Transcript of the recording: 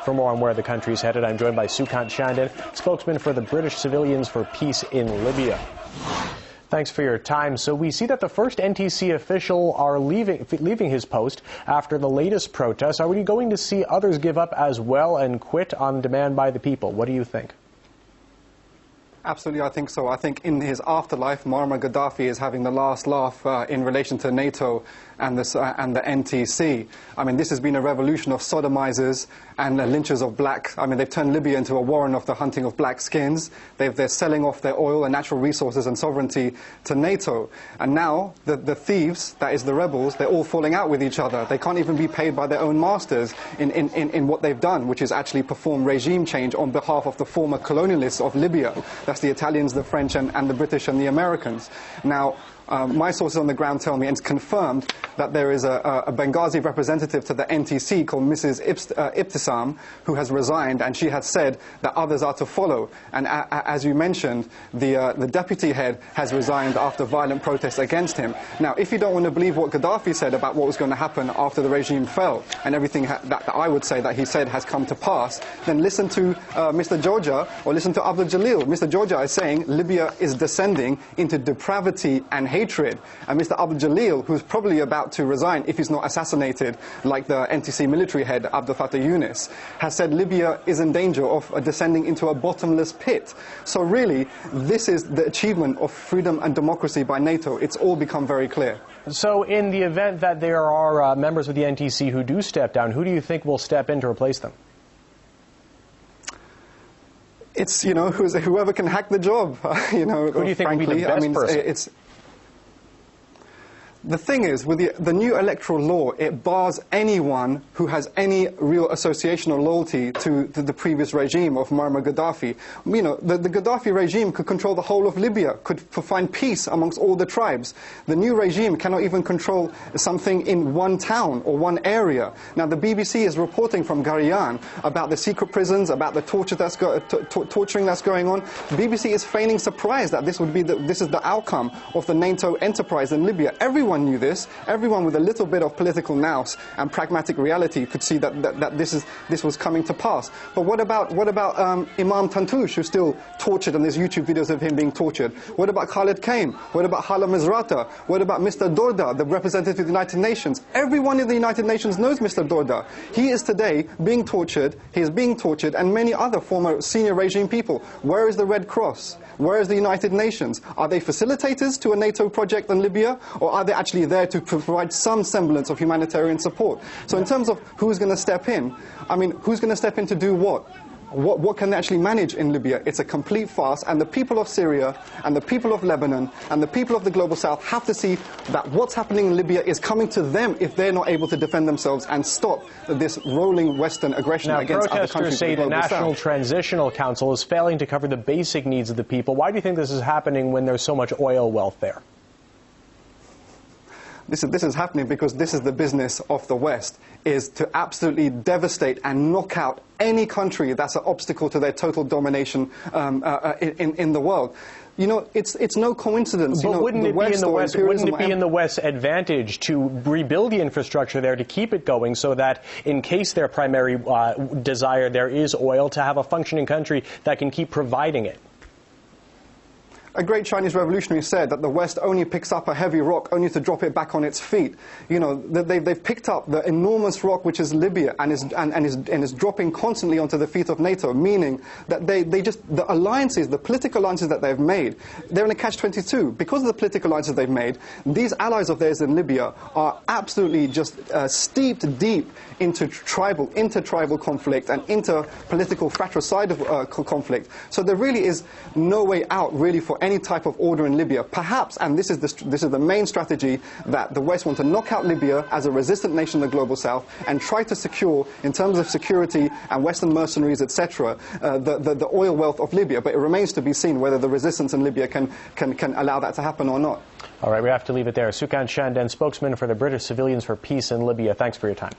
For more on where the country is headed, I'm joined by Sukant Shandin, spokesman for the British Civilians for Peace in Libya. Thanks for your time. So we see that the first NTC official are leaving his post after the latest protests. Are we going to see others give up as well and quit on demand by the people? What do you think? Absolutely, I think so. I think in his afterlife, Muammar Gaddafi is having the last laugh in relation to NATO and the NTC. I mean, this has been a revolution of sodomizers and lynchers of black. I mean, they've turned Libya into a warren of the hunting of black skins. They're selling off their oil and natural resources and sovereignty to NATO. And now the thieves, that is the rebels, they're all falling out with each other. They can't even be paid by their own masters in what they've done, which is actually perform regime change on behalf of the former colonialists of Libya. That's the Italians, the French, and the British and the Americans. Now, my sources on the ground tell me, and it's confirmed, that there is a Benghazi representative to the NTC called Mrs. Ibtisam, who has resigned, and she has said that others are to follow. And as you mentioned, the deputy head has resigned after violent protests against him. Now, if you don't want to believe what Gaddafi said about what was going to happen after the regime fell, and everything that I would say that he said has come to pass, then listen to Mr. Georgia or listen to Abdul Jalil. Mr. Georgia is saying Libya is descending into depravity and hatred. And Mr. Abdul Jalil, who's probably about to resign if he's not assassinated like the NTC military head, Abdel Fattah Yunus, has said Libya is in danger of descending into a bottomless pit. So really, this is the achievement of freedom and democracy by NATO. It's all become very clear. So in the event that there are members of the NTC who do step down, who do you think will step in to replace them? It's, you know, whoever can hack the job, you know, who do you think frankly, will be the best person? The thing is, with the new electoral law, it bars anyone who has any real association or loyalty to the previous regime of Muammar Gaddafi. You know, the Gaddafi regime could control the whole of Libya, could find peace amongst all the tribes. The new regime cannot even control something in one town or one area. Now, the BBC is reporting from Gariyan about the secret prisons, about the torture torturing that's going on. The BBC is feigning surprise that this is the outcome of the NATO enterprise in Libya. Everyone knew this. Everyone with a little bit of political nous and pragmatic reality could see that this was coming to pass. But what about Imam Tantoush, who's still tortured, and there's YouTube videos of him being tortured? What about Khalid Kaim? What about Hala Misrata? What about Mr. Dorda, the representative of the United Nations? Everyone in the United Nations knows Mr. Dorda. He is today being tortured. He is being tortured, and many other former senior regime people. Where is the Red Cross? Where is the United Nations? Are they facilitators to a NATO project in Libya, or are they actually there to provide some semblance of humanitarian support? So in terms of who's going to step in, I mean, who's going to step in to do what? What can they actually manage in Libya? It's a complete farce, and the people of Syria and the people of Lebanon and the people of the global south have to see that what's happening in Libya is coming to them if they're not able to defend themselves and stop this rolling Western aggression against other countries. Protesters say the National Transitional Council is failing to cover the basic needs of the people. Why do you think this is happening when there's so much oil wealth there? This is happening because this is the business of the West, is to absolutely devastate and knock out any country that's an obstacle to their total domination in the world. You know, it's no coincidence. But wouldn't it be in the West's advantage to rebuild the infrastructure there, to keep it going, so that in case their primary desire there is oil, to have a functioning country that can keep providing it? A great Chinese revolutionary said that the West only picks up a heavy rock only to drop it back on its feet. You know, they've picked up the enormous rock which is Libya and is dropping constantly onto the feet of NATO, meaning that the alliances, the political alliances that they've made, they're in a catch-22. Because of the political alliances they've made, these allies of theirs in Libya are absolutely just steeped deep into inter-tribal conflict and inter-political fratricidal conflict. So there really is no way out, really, for any type of order in Libya. Perhaps, and this is the main strategy, that the West want to knock out Libya as a resistant nation in the global south and try to secure, in terms of security and Western mercenaries, etc., the oil wealth of Libya. But it remains to be seen whether the resistance in Libya can allow that to happen or not. All right, we have to leave it there. Sukant Shandin, spokesman for the British Civilians for Peace in Libya. Thanks for your time.